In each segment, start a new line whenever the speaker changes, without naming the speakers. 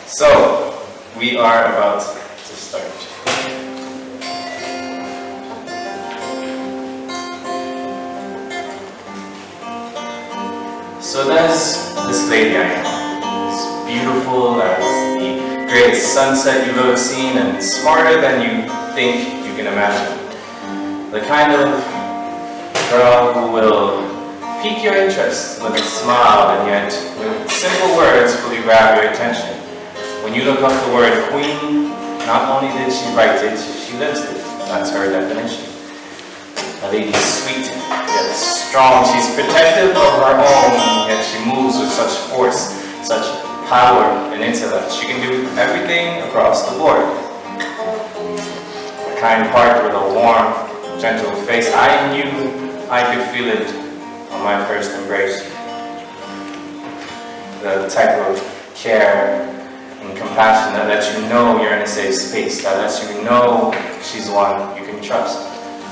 So, we are about to start. So there's this lady I know. It's beautiful as the greatest sunset you've ever seen and smarter than you think you can imagine. The kind of girl who will pique your interest with a smile and yet with simple words fully grab your attention. When you look up the word queen, not only did she write it, she lives it. That's her definition. A lady's sweet, yet strong. She's protective of her own, yet she moves with such force, such power and intellect. She can do everything across the board. A kind heart with a warm, gentle face. I knew I could feel it on my first embrace. The type of care and compassion that lets you know you're in a safe space, that lets you know she's one you can trust.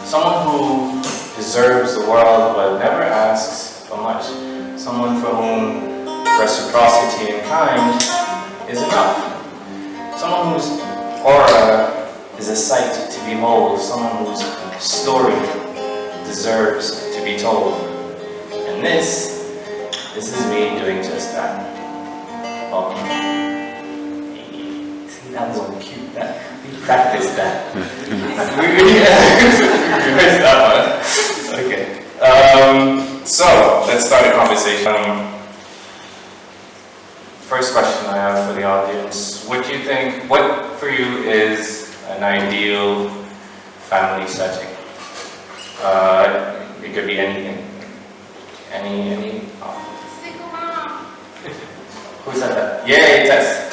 Someone who deserves the world but never asks for much. Someone for whom reciprocity and kind is enough. Someone whose aura is a sight to behold. Someone whose story deserves to be told. And this is me doing just that. Welcome. See, that was so cute. We practiced that. We rehearsed that one. Okay. So, let's start a conversation. First question I have for the audience. What do you think, what for you is an ideal family setting? It could be anything. Any? Oh.
Single mom.
Who said that? Yay, Tess.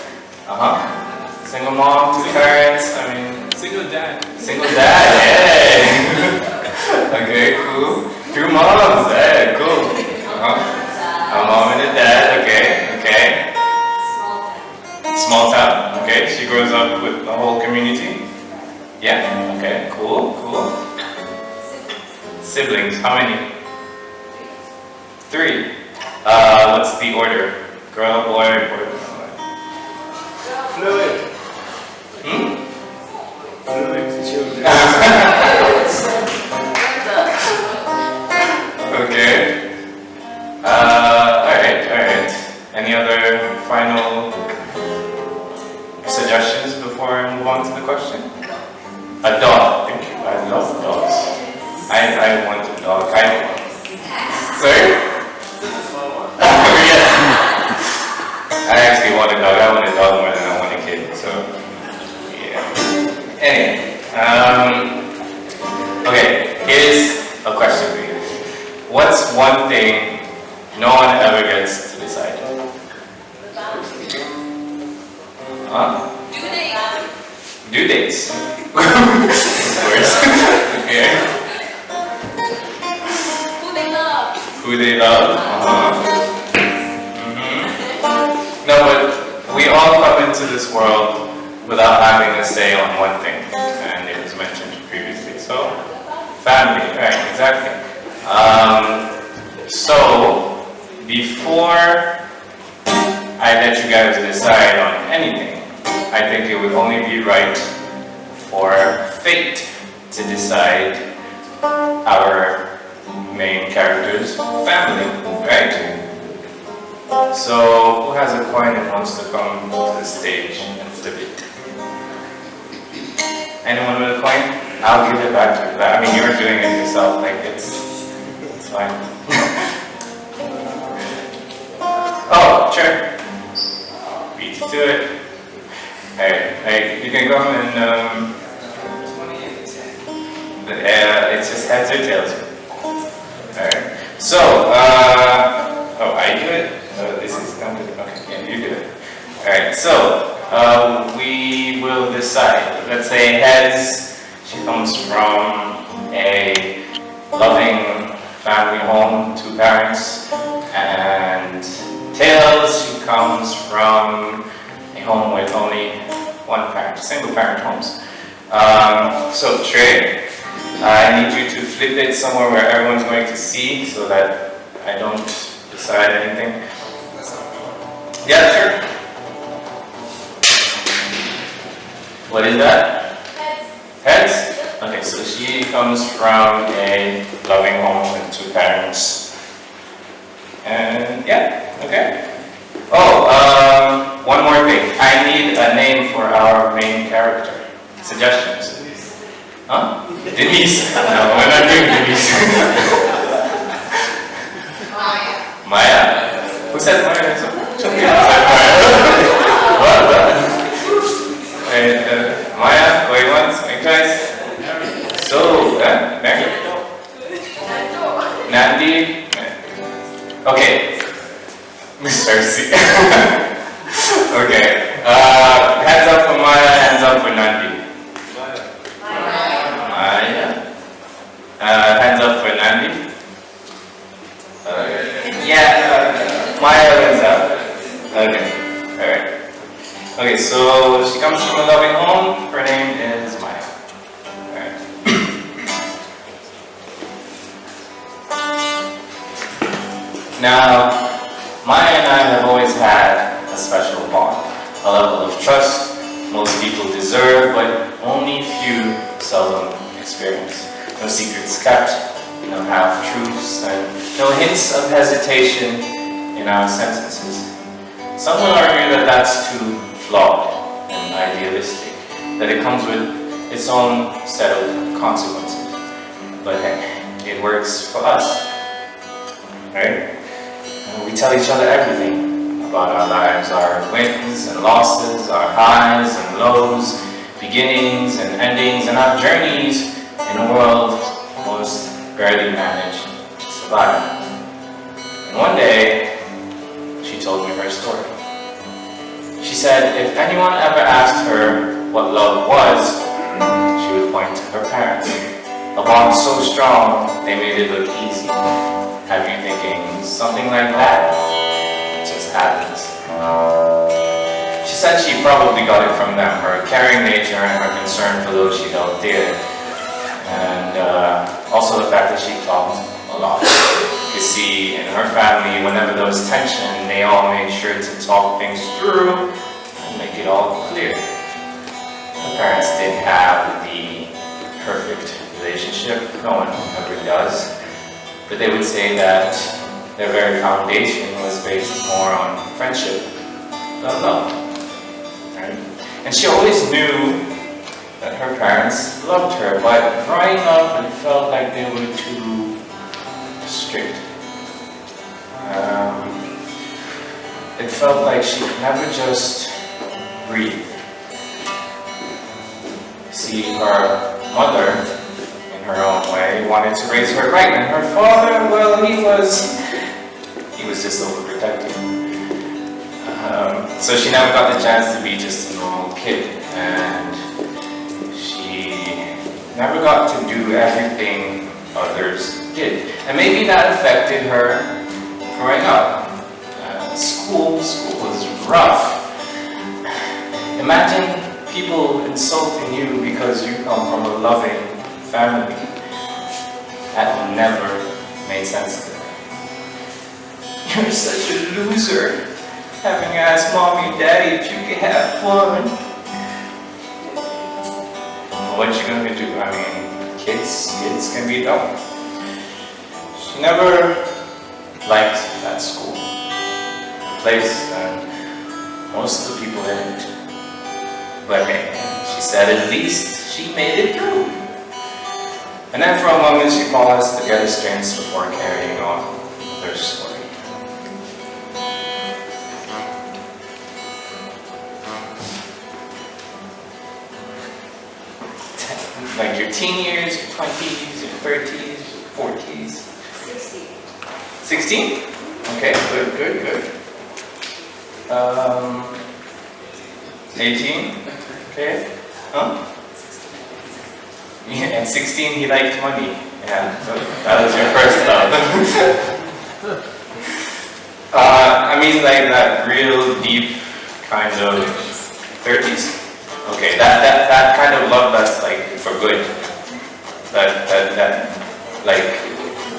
Single mom, two parents,
Single dad.
Single dad, yay! Okay, cool. Two moms, hey, cool. A mom and a dad, okay. Small town, okay. She grows up with the whole community. Yeah, okay, cool. Siblings, how many? 3. What's the order? Girl, boy, boy.
Fluid. Fluid children.
Okay. Alright. Any other final suggestions before I move on to the question? A dog. Thank you. I love dogs. I want a dog. Sorry? I actually want a dog. I want a dog more than I want a kid. So, yeah. Anyway. Okay. Here's a question for you. What's one thing no one ever gets to decide? Due dates. Worse. Okay. Who they love. No, but we all come into this world without having a say on one thing, and it was mentioned previously. So, family, right? Exactly. So, before I let you guys decide on anything, I think it would only be right for fate to decide our main character's family, right? So, who has a coin and wants to come to the stage and flip it? Anyone with a coin? I'll give it back to you. I mean, you're doing it yourself, like it's fine. Oh, sure. Beat you to it. Hey, you can come and it's just heads or tails. Alright. So, I do it? This is not good. Okay, yeah, you do it. Alright, so, we will decide. Let's say heads, she comes from a loving family home, 2 parents, and tails, she comes from a home with only 1 parent, single parent homes. So Trey, I need you to flip it somewhere where everyone's going to see so that I don't decide anything. Yeah, sure. What is that? Heads? Okay, so she comes from a loving home with two parents. And yeah, okay. Oh, one more thing. I need a name for our main character. Suggestions? Huh? Denise? No, we're not doing Denise. Maya? Who said Maya? Somebody else said Maya. What? Wait, Maya, going once, going twice. So, Mary? Nandi? Okay. Mr. C. Okay. Hands up for Maya, hands up for Nandi. Maya. Hands up for Nandi. Maya hands up. Okay. Alright. Okay, so she comes from a loving home. Her name is Maya. Alright. Now, Maya and I have always had a special bond, a level of trust most people deserve, but only few seldom experience. No secrets kept, no half-truths, and no hints of hesitation in our sentences. Some will argue that that's too flawed and idealistic, that it comes with its own set of consequences. But hey, it works for us, right? We tell each other everything about our lives, our wins and losses, our highs and lows, beginnings and endings, and our journeys in a world most barely manage to survive. And one day, she told me her story. She said if anyone ever asked her what love was, she would point to her parents. A bond so strong, they made it look easy. Have you thinking something like that? It just happens. She said she probably got it from them, her caring nature and her concern for those she held dear. And also the fact that she talked a lot. You see, in her family, whenever there was tension, they all made sure to talk things through and make it all clear. Her parents didn't have the perfect relationship, no one ever does. But they would say that their very foundation was based more on friendship than love. Right? And she always knew that her parents loved her, but growing up it felt like they were too strict. It felt like she could never just breathe. See, her mother, in her own way, wanted to raise her right, and her father, well, he was just overprotective. So she never got the chance to be just a normal kid, and she never got to do everything others did. And maybe that affected her growing up. School was rough. Imagine people insulting you because you come from a loving family. That never made sense to them. You're such a loser, having asked mommy and daddy if you could have fun. What you gonna do? I mean, kids can be dumb. She never liked that school, the place, and most of the people in it. But hey, she said at least she made it through. And then for a moment she paused to get her strength before carrying on her story. Like your teen years, your 20s, your 30s, your 40s. 16. 16? Okay, good. 18? Okay. Huh? Yeah, at 16 he liked money. Yeah, so that was your first love. I mean like that real deep kind of 30s. Okay, that kind of love that's like for good. That like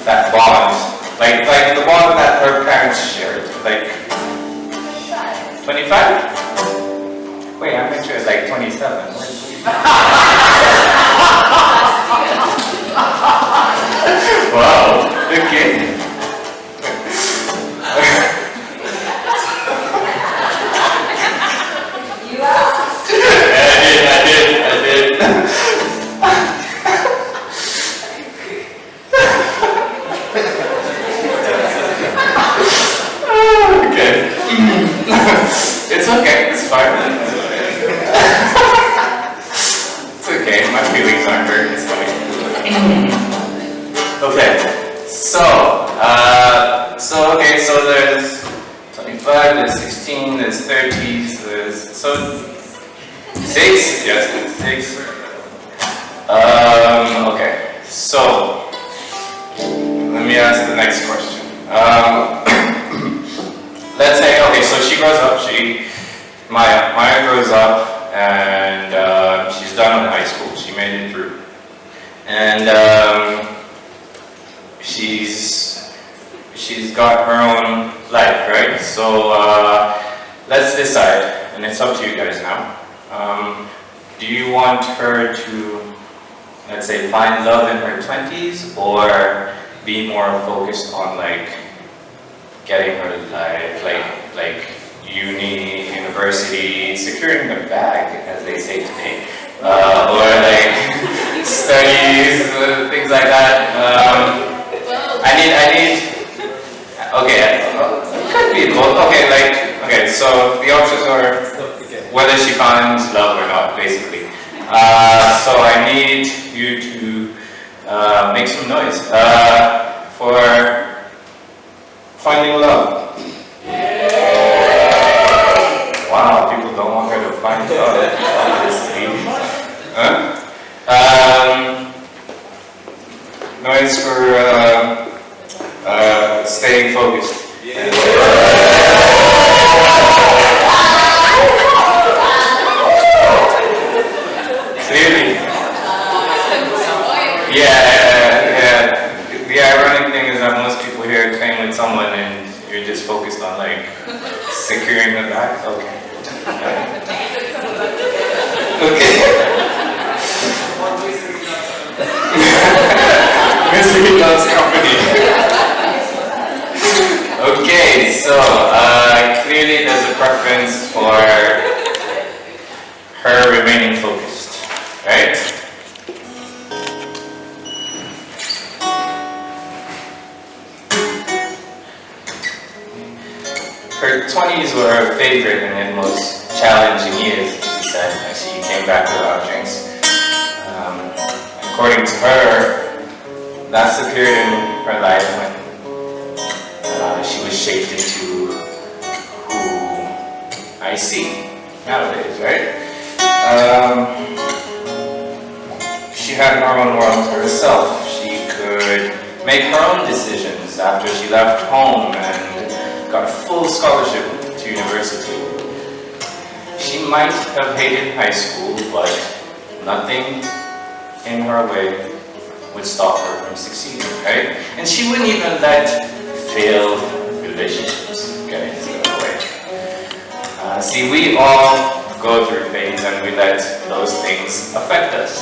that bond. Like the bond that her parents shared. Like 25? Wait, I'm not sure it's like 27. Wow, okay. I did. Okay. It's okay, it's fine. It's okay, my feelings aren't hurt, it's fine. Okay, so there's 25, there's 16, there's 30s, there's, so 6, yes, there's 6. Okay, so let me ask the next question. Let's say, okay, so she grows up, Maya grows up, and she's done with high school, she made it through. And she's got her own life, right? So let's decide, and it's up to you guys now. Do you want her to, let's say, find love in her 20s, or be more focused on like getting her life, like university, securing the bag, as they say today, or like studies, things like that. I need. Okay, could be both. Okay, so the options are whether she finds love or not, basically. So I need you to make some noise for finding love. Wow, people don't want her to find love, obviously. Noise for staying focused. Clearly. Yeah. The ironic thing is that most people here claim with someone and you're just focused on like securing the bag. Okay. Misery loves company. Okay, so clearly there's a preference for her remaining focused, right? Her 20s were her favorite and most challenging years, she said. She came back without drinks. According to her, that's the period in her life when she was shaped into who I see nowadays, right? She had her own world to herself. She could make her own decisions after she left home and got a full scholarship to university. She might have hated high school, but nothing in her way would stop her from succeeding, right? And she wouldn't even let failed relationships get in the way. See, we all go through things and we let those things affect us.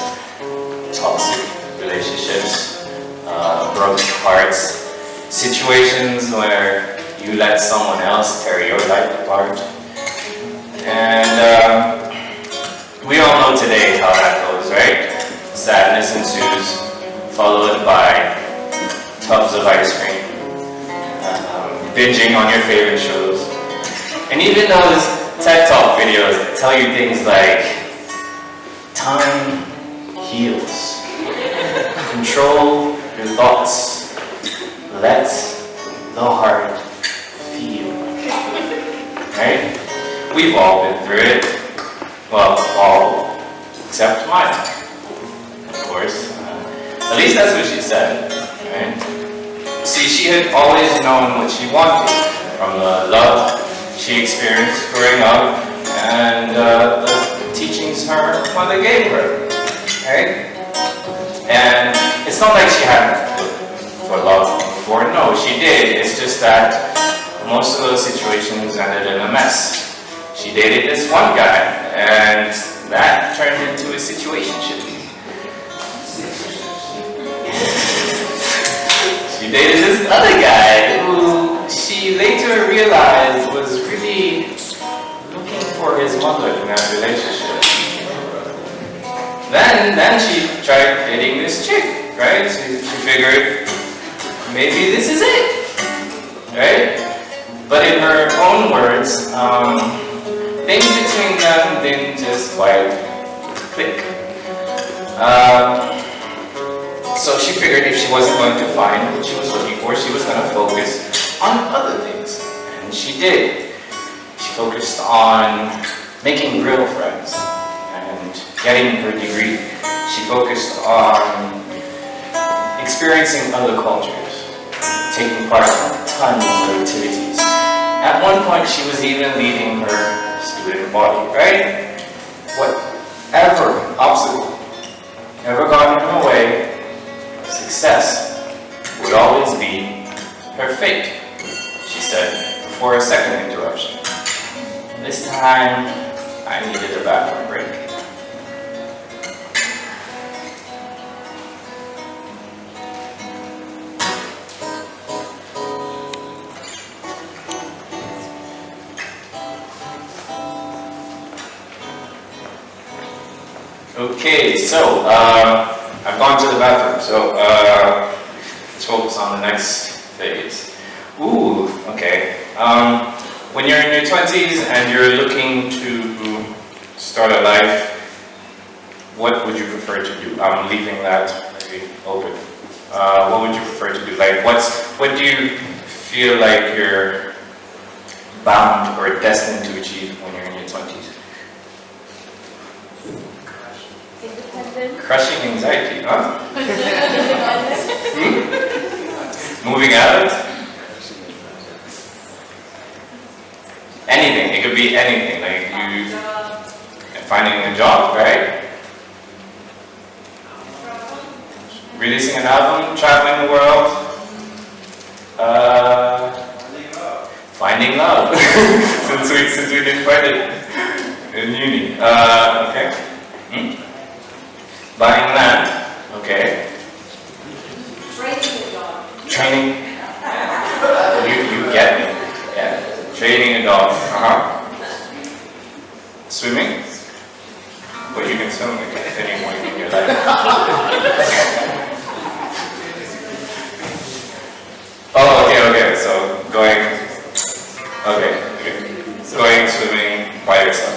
Toxic relationships, broken hearts, situations where you let someone else tear your life apart. And we all know today how that goes, right? Sadness ensues, followed by tubs of ice cream, binging on your favorite shows, and even those TED Talk videos that tell you things like, time heals, control your thoughts, let the heart feel, right? We've all been through it, well, all except mine, of course. At least that's what she said, right? See, she had always known what she wanted from the love she experienced growing up and the teachings her mother gave her, right? And it's not like she hadn't looked for love before. No, she did. It's just that most of those situations ended in a mess. She dated this one guy, and That turned into a situationship. She dated this other guy who she later realized was really looking for his mother in that relationship. Then she tried dating this chick, right? She figured maybe this is it, right? But in her own words, things between them didn't just quite click. So she figured if she wasn't going to find what she was looking for, she was going to focus on other things. And she did. She focused on making real friends and getting her degree. She focused on experiencing other cultures, taking part in tons of activities. At one point, she was even leading her student body, right? Whatever obstacle ever got in her way, success would always be her fate, she said before a second interruption. This time, I needed a bathroom break. Okay, so I've gone to the bathroom, so let's focus on the next phase. Ooh, okay. When you're in your 20s and you're looking to start a life, what would you prefer to do? I'm leaving that very open. What would you prefer to do? Like, what do you feel like you're bound or destined to achieve when you're in your 20s?
Independent.
Crushing anxiety, huh? Moving out? Anything. It could be anything. Like you finding a job, right? Releasing an album, traveling the world. Finding love. since we didn't find it in uni. Okay. Buying land, okay.
Training a dog.
Training, you get me, yeah. Training a dog, Swimming, but you can swim like at any point in your life. Oh, okay, so going swimming by yourself.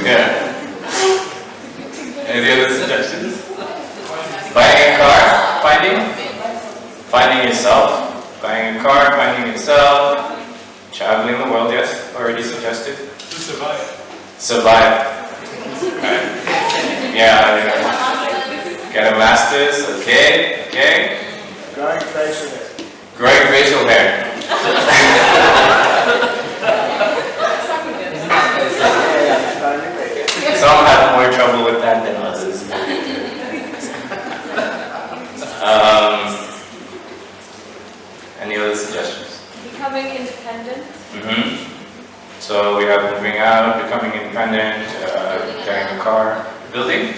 Yeah. Any other suggestions? Buying a car, finding yourself. Buying a car, finding yourself. Traveling the world, yes, already suggested.
To survive.
Survive. Right. Yeah. Get a master's, okay.
Growing facial hair.
Growing facial hair. Some have more trouble with that than others. Any other suggestions?
Becoming independent.
So we have moving out, becoming independent, getting a car, building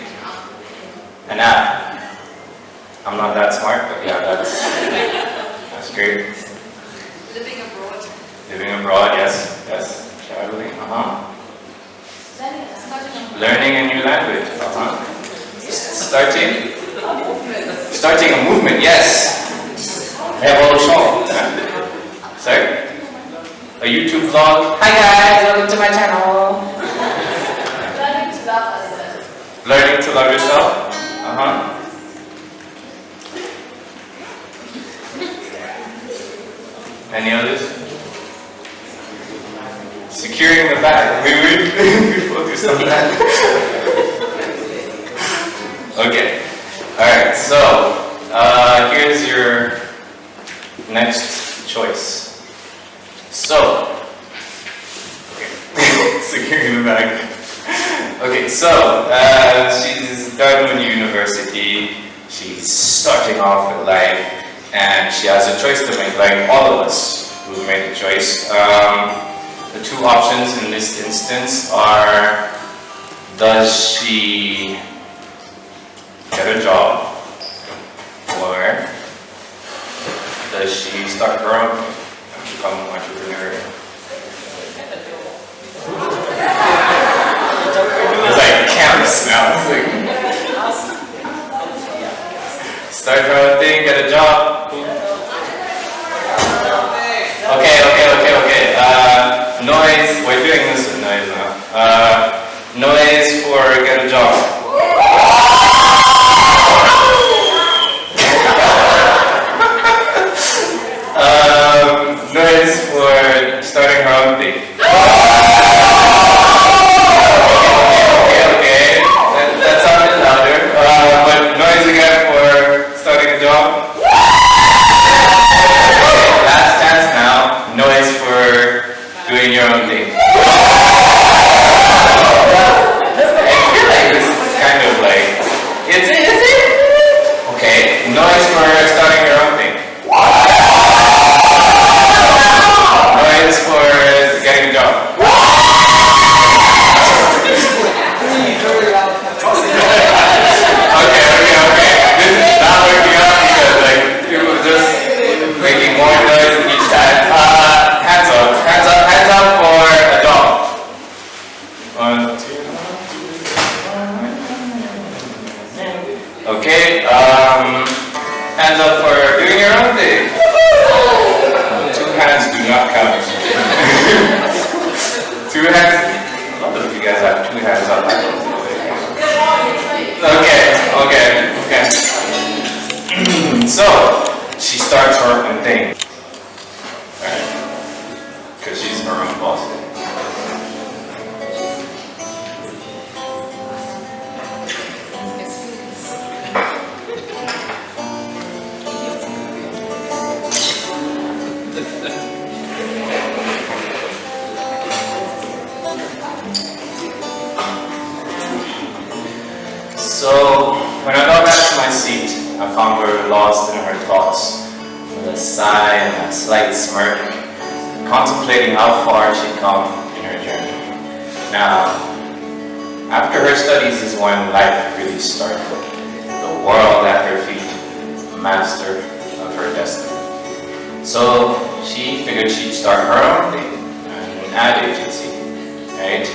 an app. I'm not that smart, but yeah, that's great.
Living abroad.
Living abroad, yes, traveling, Learning a new language, Starting a movement, yes. Revolution. Sorry? A YouTube vlog. Hi guys, welcome to my channel.
Learning to love others.
Learning to love yourself. Any others? Securing the bag. We focus on that. Okay. Alright, so here's your next choice. So, okay. Securing the bag. Okay, so she's done with university, she's starting off with life, and she has a choice to make, like all of us who made a choice. The two options in this instance are, does she get a job, or does she start her own thing and become an entrepreneur? It's like camps now. It's like, start her own thing, get a job. Okay. Noise. We're doing this with noise now. Noise for get a job. Noise for starting her own thing. Okay. That sounded louder. But noise again for starting a job. Last chance now. Noise for doing your own thing. I feel like this is kind of like, is it? Okay, noise for starting your own thing. Noise for getting a job. Okay. This is not working out because like it was just making more noise each time. Hands up for a dog. 1, 2, 3. Okay, hands up for doing your own thing. 2 hands do not count. 2 hands, a lot of you guys have 2 hands up. Okay. So, she starts her own thing. Alright. Because she's her own boss. So, when I got back to my seat, I found her lost in her thoughts, with a sigh and a slight smirk, contemplating how far she'd come in her journey. Now, after her studies is when life really started. The world at her feet, master of her destiny. So, she figured she'd start her own thing, an ad agency, right?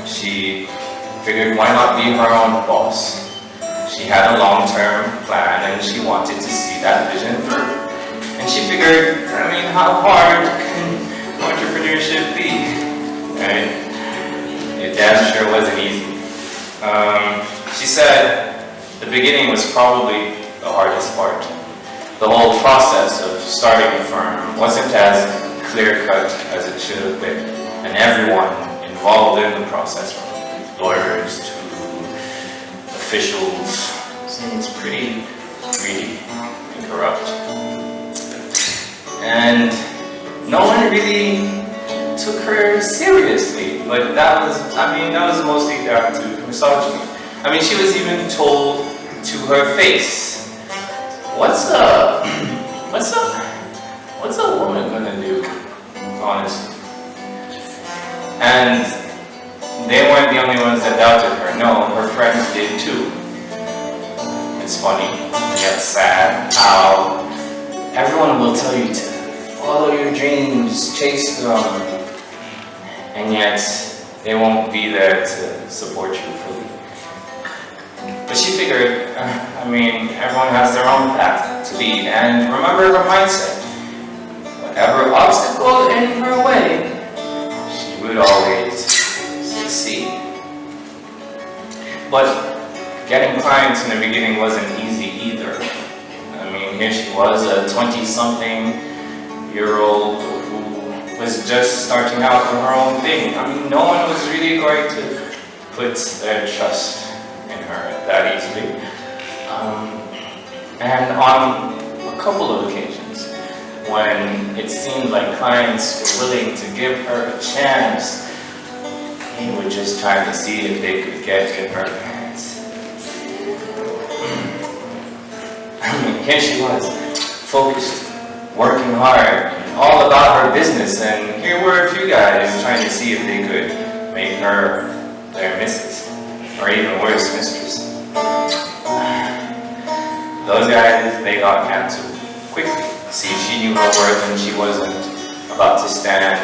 She figured why not be her own boss. She had a long-term plan and she wanted to see that vision through. And she figured, how hard can entrepreneurship be? Right? It damn sure wasn't easy. She said the beginning was probably the hardest part. The whole process of starting a firm wasn't as clear-cut as it should have been. And everyone involved in the process, from lawyers to officials, seems pretty greedy and corrupt. And no one really took her seriously, but that was mostly down to misogyny. She was even told to her face, what's a woman gonna do, honestly? And they weren't the only ones that doubted her. No, her friends did too. It's funny, yet sad, how everyone will tell you to follow your dreams, chase them, and yet they won't be there to support you fully. But she figured, everyone has their own path to lead, and remember her mindset. Whatever obstacle in her way, she would always succeed. But getting clients in the beginning wasn't easy either. Here she was, a 20-something-year-old who was just starting out with her own thing. No one was really going to put their trust in her that easily. And on a couple of occasions, when it seemed like clients were willing to give her a chance, they were just trying to see if they could get in her hands. Here she was, focused, working hard, all about her business, and here were a few guys trying to see if they could make her their missus, or even worse, mistress. Those guys, they got cancelled quickly. See, she knew her worth and she wasn't about to stand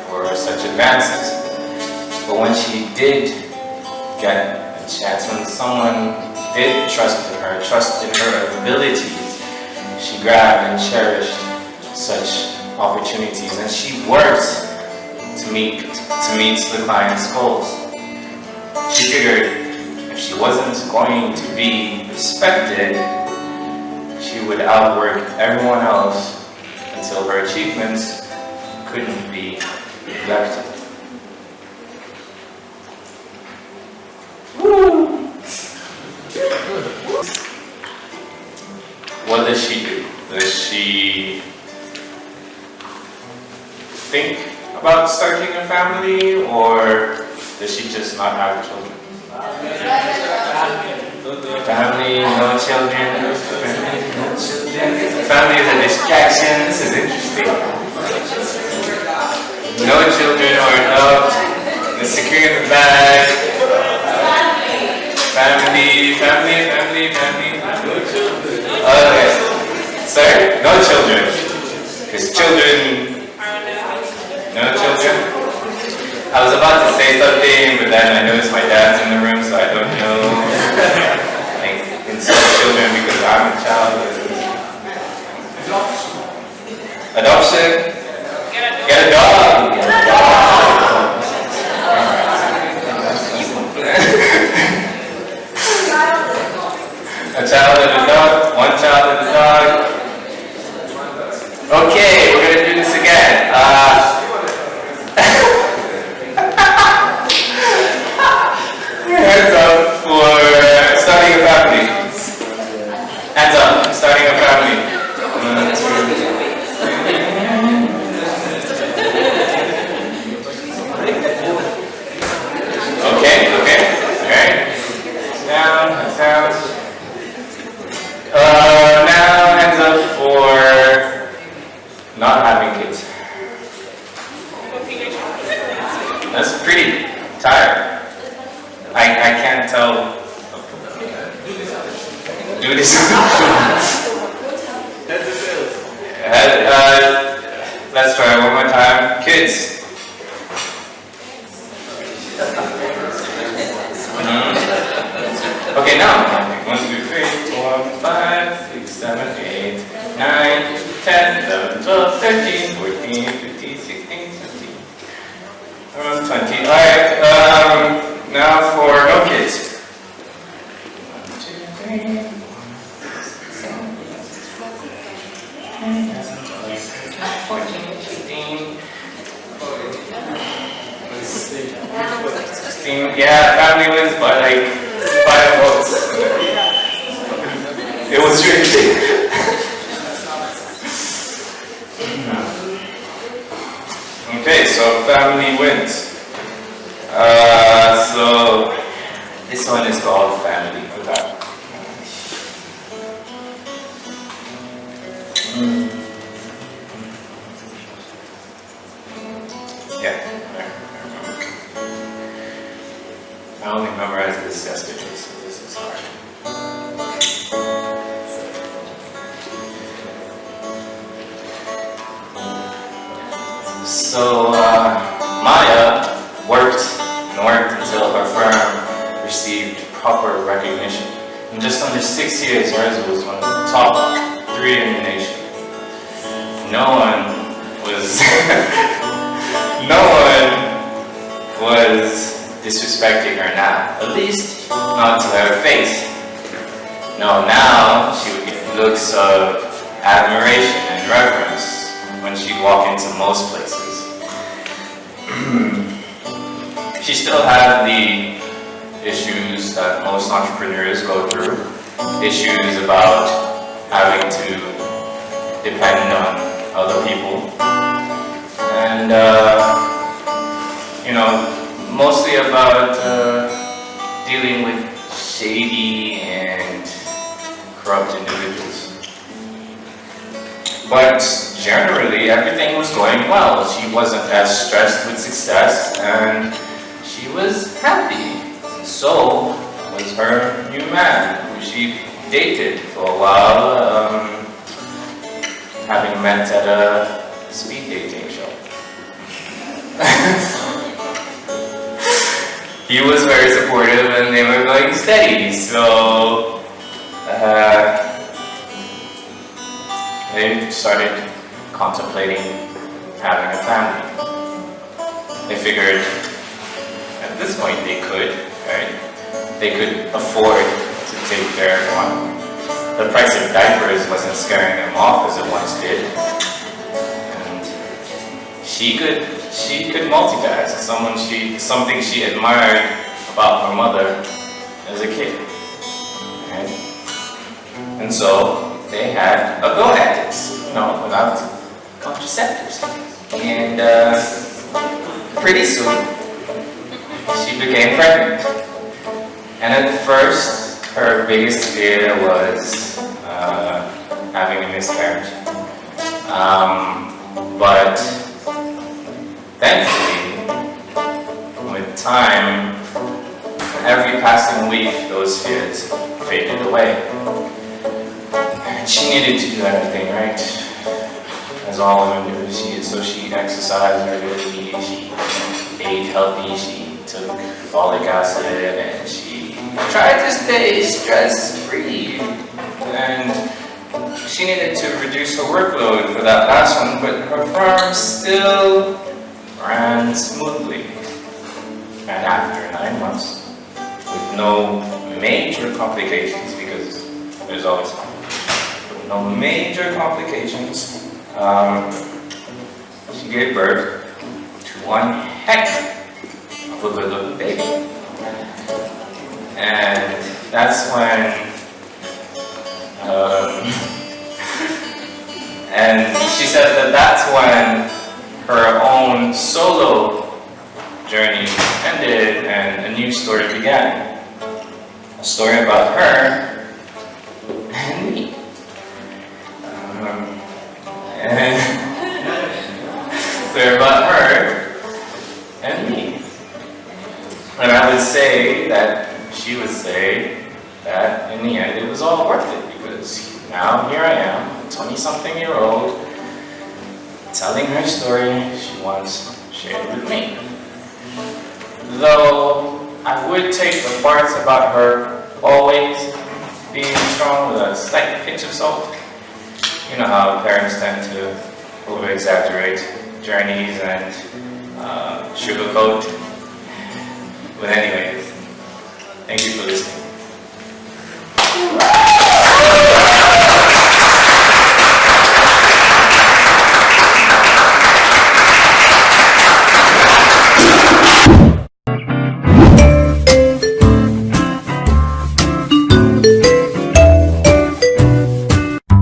for such advances. But when she did get a chance, when someone did trust in her abilities, she grabbed and cherished such opportunities, and she worked to meet the client's goals. She figured if she wasn't going to be respected, she would outwork everyone else until her achievements couldn't be neglected. What does she do? Does she think about starting a family, or does she just not have children? Family, no children. Family is a distraction. This is interesting. No children or adult. The secure in the bag. Family. Okay. Sir? No children. Because children. No children? I was about to say something, but then I noticed my dad's in the room, so I don't know. Like, insult children because I'm a child. Adoption? Get a dog! A child and a dog? One child and a dog? Okay, we're gonna do this again. Hands up for starting a family. Hands up, starting a family. Okay, alright. Down. Now hands up for not having kids. That's pretty tired. I can't tell. Do this. Let's try one more time. Kids. Okay, now. 1, 2, 3, 4, 5, 6, 7, 8, 9, 10, 11, 12, 13, 14, 15, 16, 17. Around 20. Alright, now for no kids. 1, 2, 3, 14, 15, 16. Yeah, family wins by like 5 votes. It was tricky. Okay, so family wins. So this one is called family. Okay. Yeah. I only memorized this yesterday, so this is hard. So Maya worked until her firm received proper recognition. In just under 6 years, hers was one of the top 3 in the nation. No one was disrespecting her now, at least not to her face. No, now she would get looks of admiration and reverence when she'd walk into most places. She still had the issues that most entrepreneurs go through. Issues about having to depend on other people. And, mostly about dealing with shady and corrupt individuals. But generally everything was going well. She wasn't as stressed with success and she was happy. So was her new man, who she dated for a while, having met at a speed dating show. He was very supportive and they were going steady, so they started contemplating having a family. They figured at this point they could, right? They could afford to take care of one. The price of diapers wasn't scaring them off as it once did. And she could multitask, something she admired about her mother as a kid. Right? And so they had a go at this, without contraceptives. And pretty soon, she became pregnant. And at first, her biggest fear was having a miscarriage. But thankfully, with time, every passing week, those fears faded away. And she needed to do everything right, as all women do. So she exercised regularly, she ate healthy, she took folic acid, and she tried to stay stress-free. And she needed to reduce her workload for that last one, but her farm still ran smoothly. And after 9 months, with no major complications, because there's always no major complications, she gave birth to one heck of a good-looking baby. And that's when, and she said that that's when her own solo journey ended and a new story began. A story about her and me. And story about her and me. And I would say that she would say that in the end it was all worth it, because now here I am, a 20-something-year-old, telling her story she once shared with me. Though I would take the parts about her always being strong with a slight pinch of salt. You know how parents tend to over-exaggerate journeys and sugarcoat. But anyways, thank you for listening.